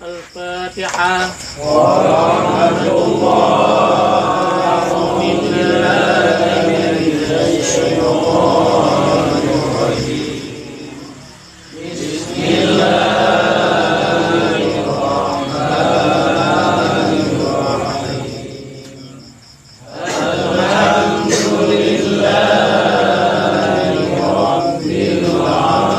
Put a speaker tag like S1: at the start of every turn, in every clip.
S1: الفاتحة.
S2: ورحمة الله. بالله من الشيطان الرجيم. بسم الله الرحمن الرحيم. الحمد لله رب العالمين.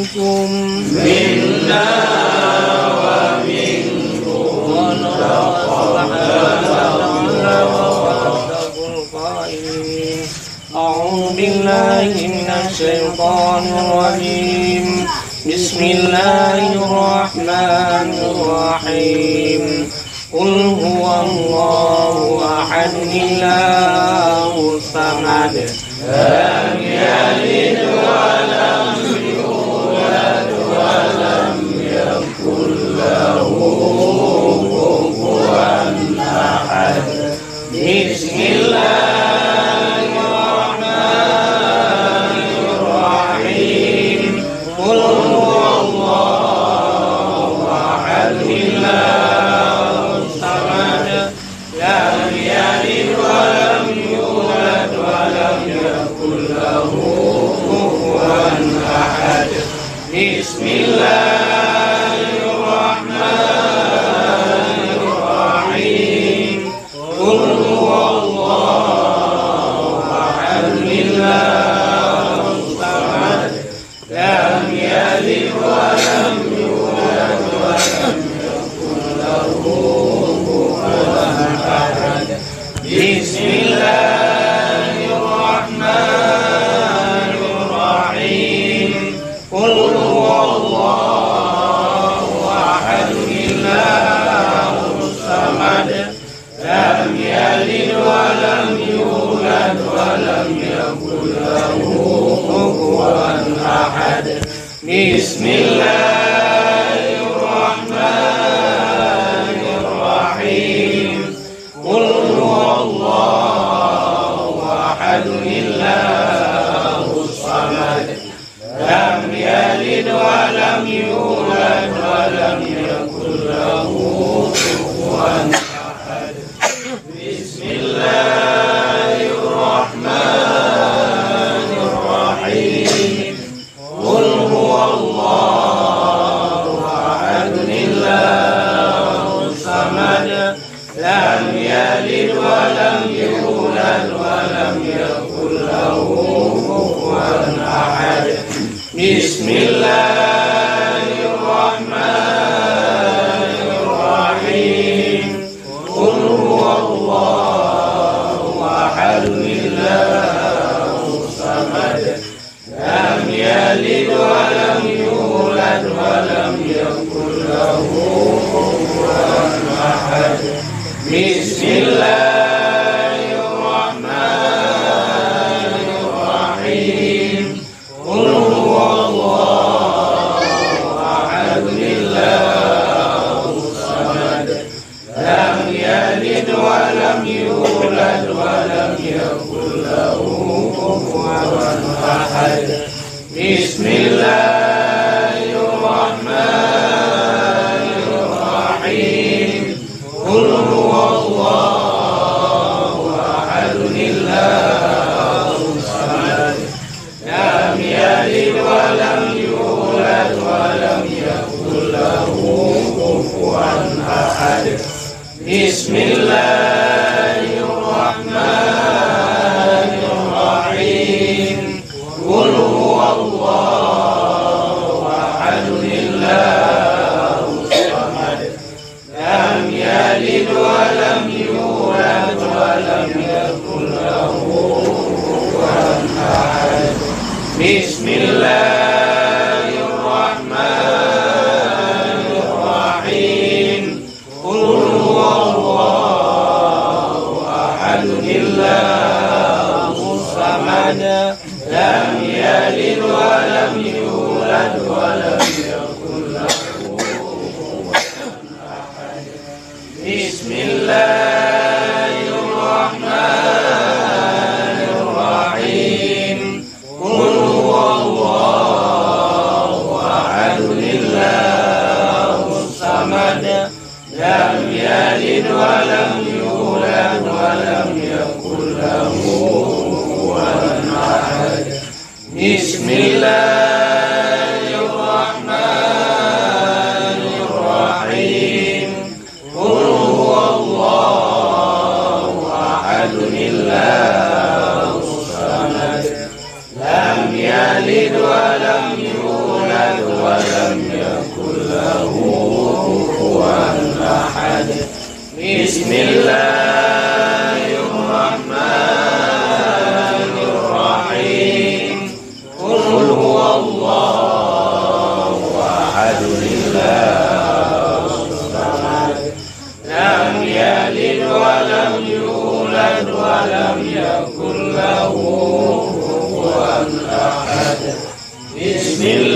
S1: ومنكم
S2: منا ومنكم
S1: أعوذ بالله من الشيطان الرجيم بسم الله الرحمن الرحيم قل هو الله أحد الله الصمد
S2: لم يلد ولم يولد ولم يكن له كفوا أحد بسم الله الرحمن الرحيم قل هو الله أحد الله الصمد لم يلد ولم يولد ولم يكن له كفوا أحد بسم الله الرحمن الرحيم قل هو الله أحد الله الصمد لم يلد ولم يولد ولم يكن له كفوا أحد بسم الله الرحمن الرحيم قل هو الله أحد الله الصمد لم يلد ولم يولد ولم يكن له كفوا أحد بسم الله الرحمن الرحيم قل هو الله أحد الله الصمد لم يلد ولم يولد ولم يكن له كفوا أحد بسم الله الرحمن الرحيم قل هو الله أحد الله الصمد لم يلد ولم يولد ولم يكن له كفوا أحد بسم الله الرحمن الرحيم قل هو الله أحد الله الصمد لم يلد ولم يولد ولم يكن له كفوا أحد بسم الله الرحمن الرحيم قل هو الله أحد الله الصمد لم يلد ولم يولد ولم يكن له كفوا أحد بسم الله الرحمن الرحيم قل هو الله أحد الله الصمد لم يلد ولم يولد ولم يكن له كفوا أحد بسم الله الرحمن الرحيم قل هو الله أحد الله الصمد لم يلد ولم يولد ولم يكن له كفوا أحد بسم الله الرحمن الرحيم قل هو الله أحد الله الصمد لم يلد ولم يولد ولم يكن له كفوا أحد بسم الله الرحمن الرحيم قل هو الله أحد الله الصمد لم يلد ولم يولد ولم يكن له كفوا أحد بسم الله الرحمن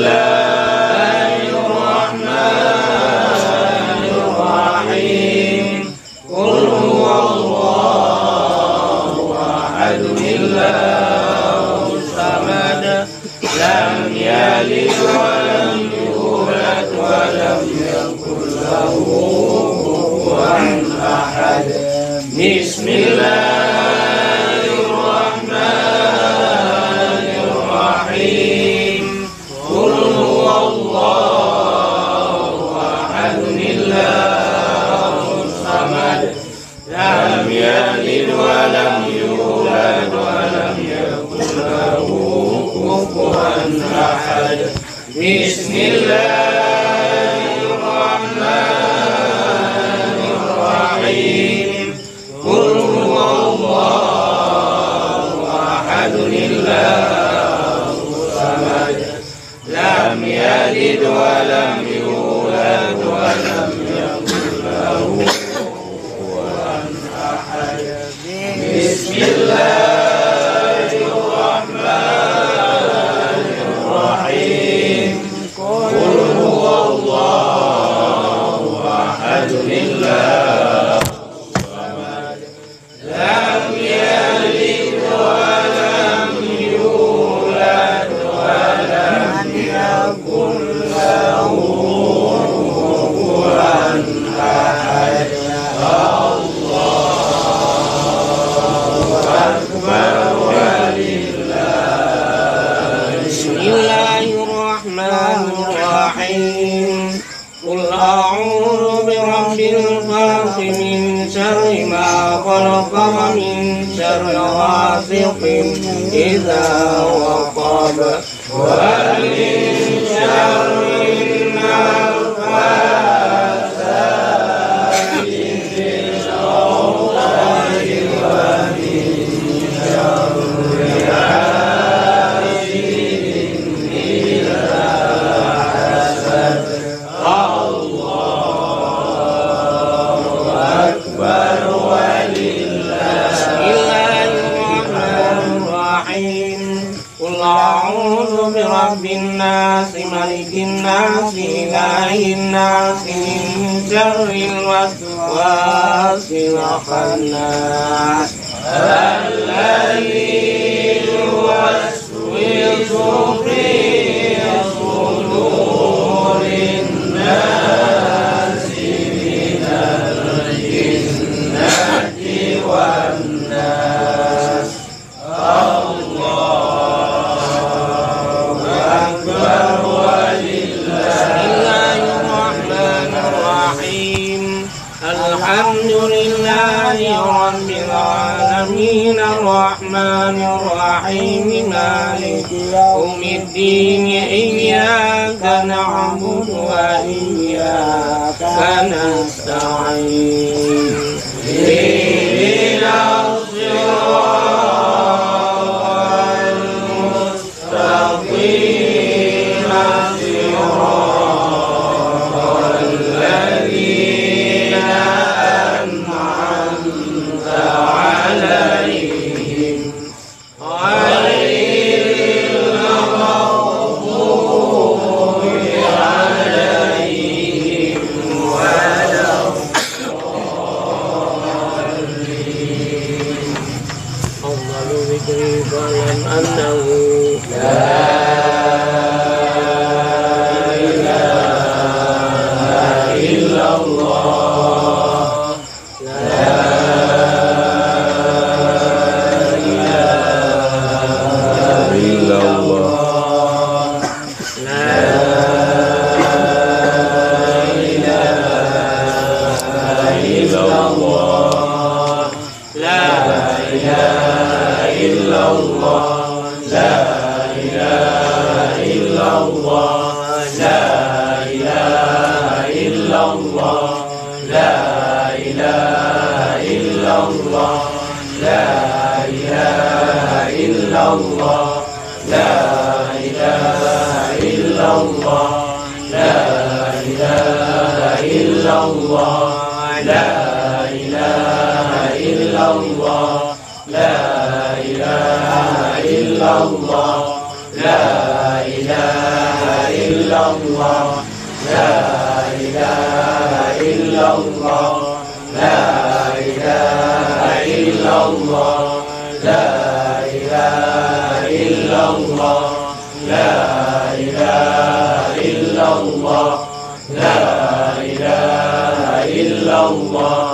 S2: Bismillahirrahmanirrahim. Qul huwallahu ahad. Allahus samad. Lam yalid wa lam yulad wa lam yakul lahu kufuwan ahad. Bismillahirrahmanirrahim. Qul huwallahu ahad. Allahus samad. Lam yalid wa lam yulad wa lam yakul lahu kufuwan ahad. Bismillahirrahmanirrahim. Qul huwallahu ahad. Allahus samad. Lam yalid wa lam yulad wa lam yakul lahu kufuwan ahad. Bismillahirrahmanirrahim. Qul huwallahu ahad. Allahus samad. Lam yalid wa lam yulad wa lam yakul lahu kufuwan ahad. Allahu akbar walillah. Bismillahirrahmanirrahim. Qul a'udzu birabbil falaq min syarri ma khalaq wa min syarri ghasiqin idza waqab wa min syarri naffatsati fil 'uqad wa min syarri hasidin idza hasad. Allahu akbar walillah. Bismillahirrahmanirrahim. Qul a'udzu birabbin nas, malikin nas, ilahin nas, min syarril waswasil khannas, alladzi yuwaswisu fi sudurin nasi minal jinnati wan nas. Allahu akbar walillah. Bismillahirrahmanirrahim. Alhamdulillahi rabbil alamin, arrahmanirrahim, maliki yaumiddin, iyyaka na'budu wa iyyaka nasta'in. Ihdinas siratal mustaqim, siratal ladzina an'amta 'alaihim ghairil maghdubi 'alaihim waladdallin. Afdalu dzikri qalan annahu la ilaha illallah. La ilaha illallah. La ilaha illallah. La ilaha illallah. La ilaha illallah. La ilaha illallah. La ilaha illallah. La ilaha illallah. La ilaha illallah. La ilaha illallah. La ilaha illallah. La ilaha illallah. La ilaha illallah, la ilaha illallah, la ilaha illallah, la ilaha illallah, la ilaha illallah, la ilaha illallah,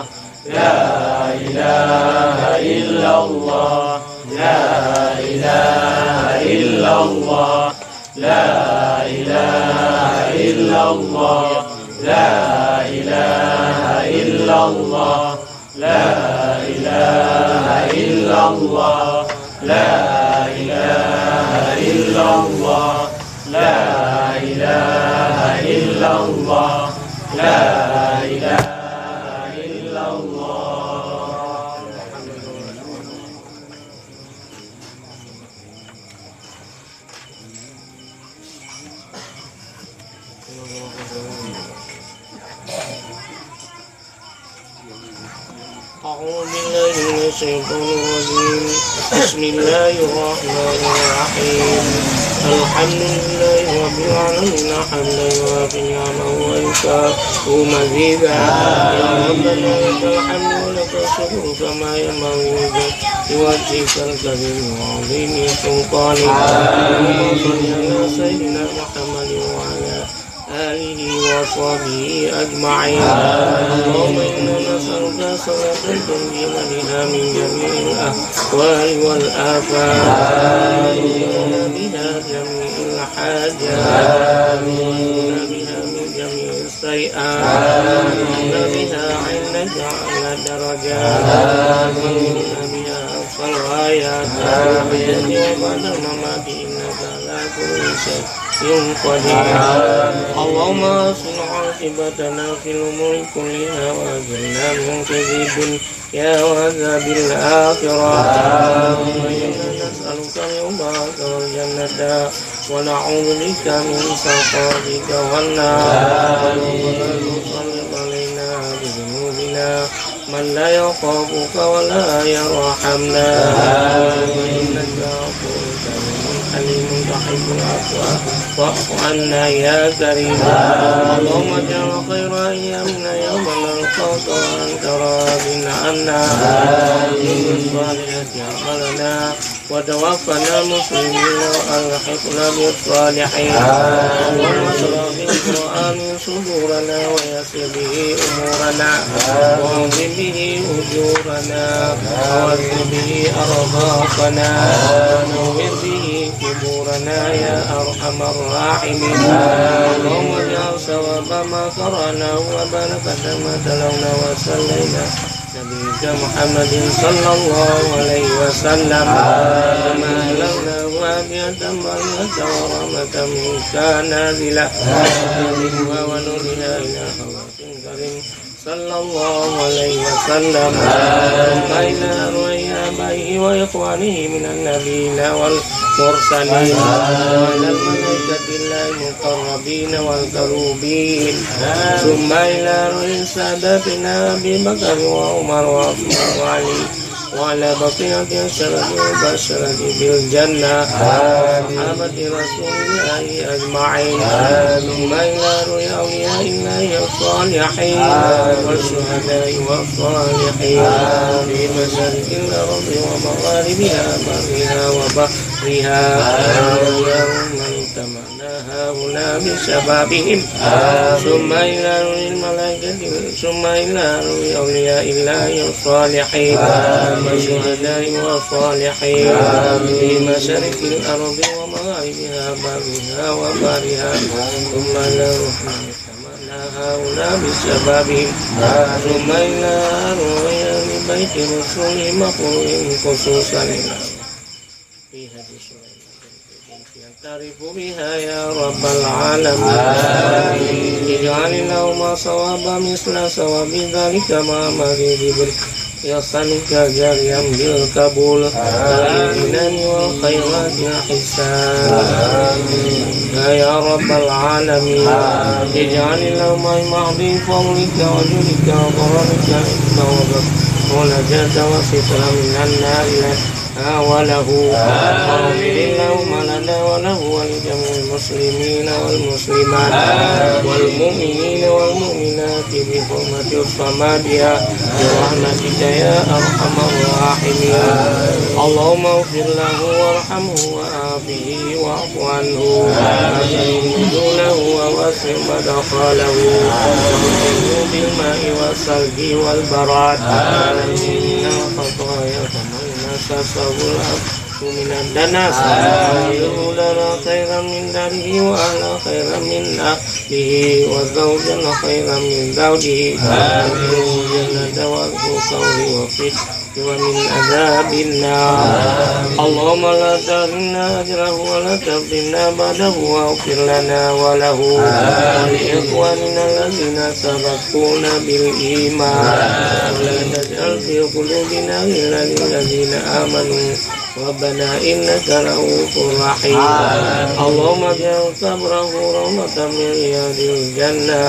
S2: la ilaha illallah, la ilaha illallah, la ilaha illallah, la ilaha illallah, la ilaha illallah, la ilaha illallah, la ilaha illallah, la ilaha illallah.
S1: أعوذ بالله من الشيطان الرجيم. بسم الله الرحمن الرحيم. الحمد لله رب العالمين حمدا يوافي نعمه ويكافئ مزيدا. يا ربنا لك الحمد ولك الشكر كما ينبغي لوجهك الكريم وعظيم سلطانك. اللهم صل على سيدنا محمد وعلى آله وصحبه أجمعين. اللهم إنا نسألك صلاة تنجينا بها من جميع الأهوال والآفات، وتقضينا بها جميع الحاجات، وتقضينا بها من جميع السيئات، وتقضينا بها عندك على درجات، وتقضينا بها أقصى الغايات، وبعد الممات إنك على كل شيء قدير. اللهم اصلح عاقبتنا في الامور كلها واجرنا من خزي الدنيا وعذاب الاخره. اللهم انا نسالك رضاك والجنه ونعوذ بك من سخطك والنار. ولا تسلط علينا بذنوبنا من لا يخافك ولا يرحمنا. وانك عفو حليم تحب العفو فاعف عنا يا كريم. اللهم اجعل خير ايامنا يوم نلقاك وانت راض عنا. بالصالحات اعمالنا وتوفنا مسلمين والحقنا بالصالحين. اللهم اشرح بالقران صدورنا ويسر به امورنا واعظم به اجورنا ووزن به ارزاقنا ونور به قبورنا يا أرحم الراحمين. اللهم اجعل ثواب ما قرأنا وبركة ما تلونا وصلينا نبيك محمد صلى الله عليه وسلم. كما أهلنا وأبية مرية ورحمة منك نازلة ونورها إلى حضرة كريم صلى الله عليه وسلم. ثم إلى أرواح آبائه وإخوانه من النبيين والمرسلين وإلى الملائكة الله المقربين والكروبين. ثم إلى أرواح سادتنا أبي بكر وعمر وعثمان وعلي وعلى بقية الشرف والبشرة بالجنة صحابة رسول الله أجمعين. ثم إلى أرواح أولياء الله الصالحين والشهداء والصالحين في مشارق الأرض ومغاربها برها وبحرها. من تمنى هؤلاء بشبابهم. ثم إلى أرواح الملائكة ثم إلى أرواح أولياء الله الصالحين والشهداء والصالحين في مشارق الأرض ومغاربها برها وبحرها. ثم إلى أرواح هؤلاء بشبابهم. ثم إلى أرواح أهل بيت رسول مقبول خصوصا في هذه السورة تعرف بها يا رب العالمين. اجعل اللهم صواب مثل صواب ذلك مع مزيد يصلك جاريا بالقبول والإذنان والخيرات الحسان يا رب العالمين. اجعل اللهم معظم فضلك وجودك وكرمك ونجاة وسترا من النار وله واغفر اللهم لنا وله ولجميع المسلمين والمسلمات والمؤمنين والمؤمنات بحرمة الصمادية برحمتك يا أرحم الراحمين. اللهم اغفر له وارحمه وعافه واعف عنه وأكرم نزوله ووسع مدخله واغسله بالماء والثلج والبراد من الخطايا كما نسسه الأرض من الدنس وأهله لنا خيرا من داره وأهلا خيرا من أهله وزوجا خيرا من زوجه وأدخله الجنة والفوز وفيه ومن عذاب النار. اللهم لا تحرمنا أجره ولا تفتنا بعده واغفر لنا وله ولإخواننا الذين سبقونا بالإيمان ولا تجعل في قلوبنا غلا للذين آمنوا ربنا إنك رؤوف رحيم. اللهم اجعل قبره روضة من رياض الجنة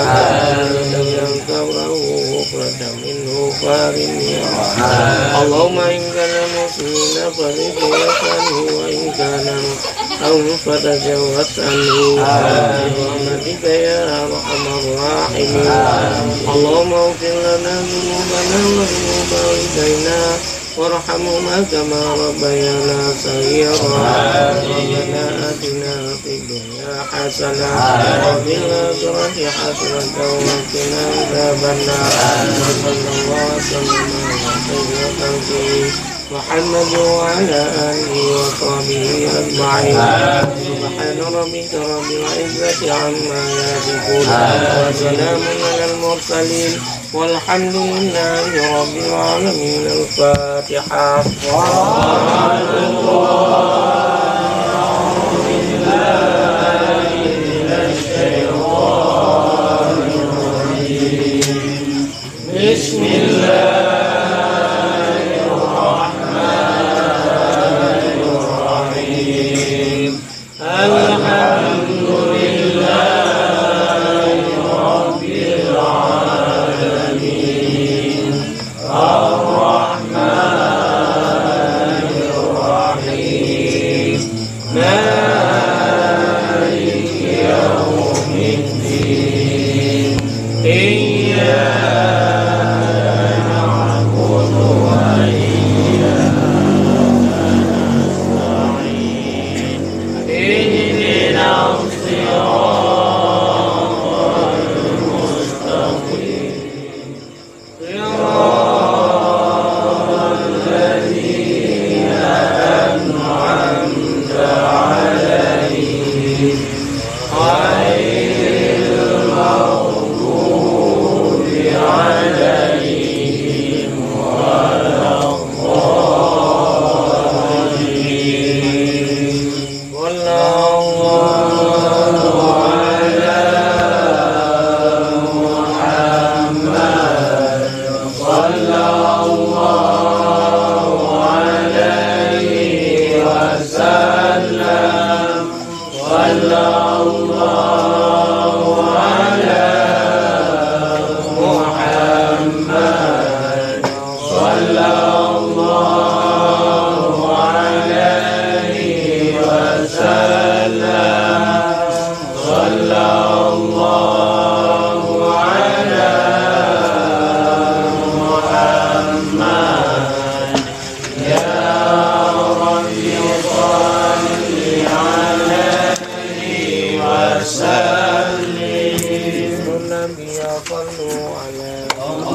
S1: واجعل قبره غفرة من غفار النار. اللهم إن كان مسلمين فلتوفنه وإن كان أو فتجاوز عنه برحمتك يا أرحم الراحمين. اللهم اغفر لنا ذنوبنا وذنوب والدينا وارحمهما كما ربيانا صغيرا. ربنا آتنا في الدنيا حسنة وفي الآخرة حسنة وقنا عذاب النار. وصلى الله وسلم على خير خلقه محمد وعلى آله وصحبه أجمعين. سبحان ربك رب العزة عما يصفون وسلام على المرسلين والحمد لله رب العالمين. الفاتحة. بسم الله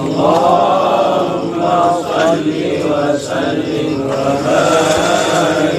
S2: اللهم صل وسلم وبارك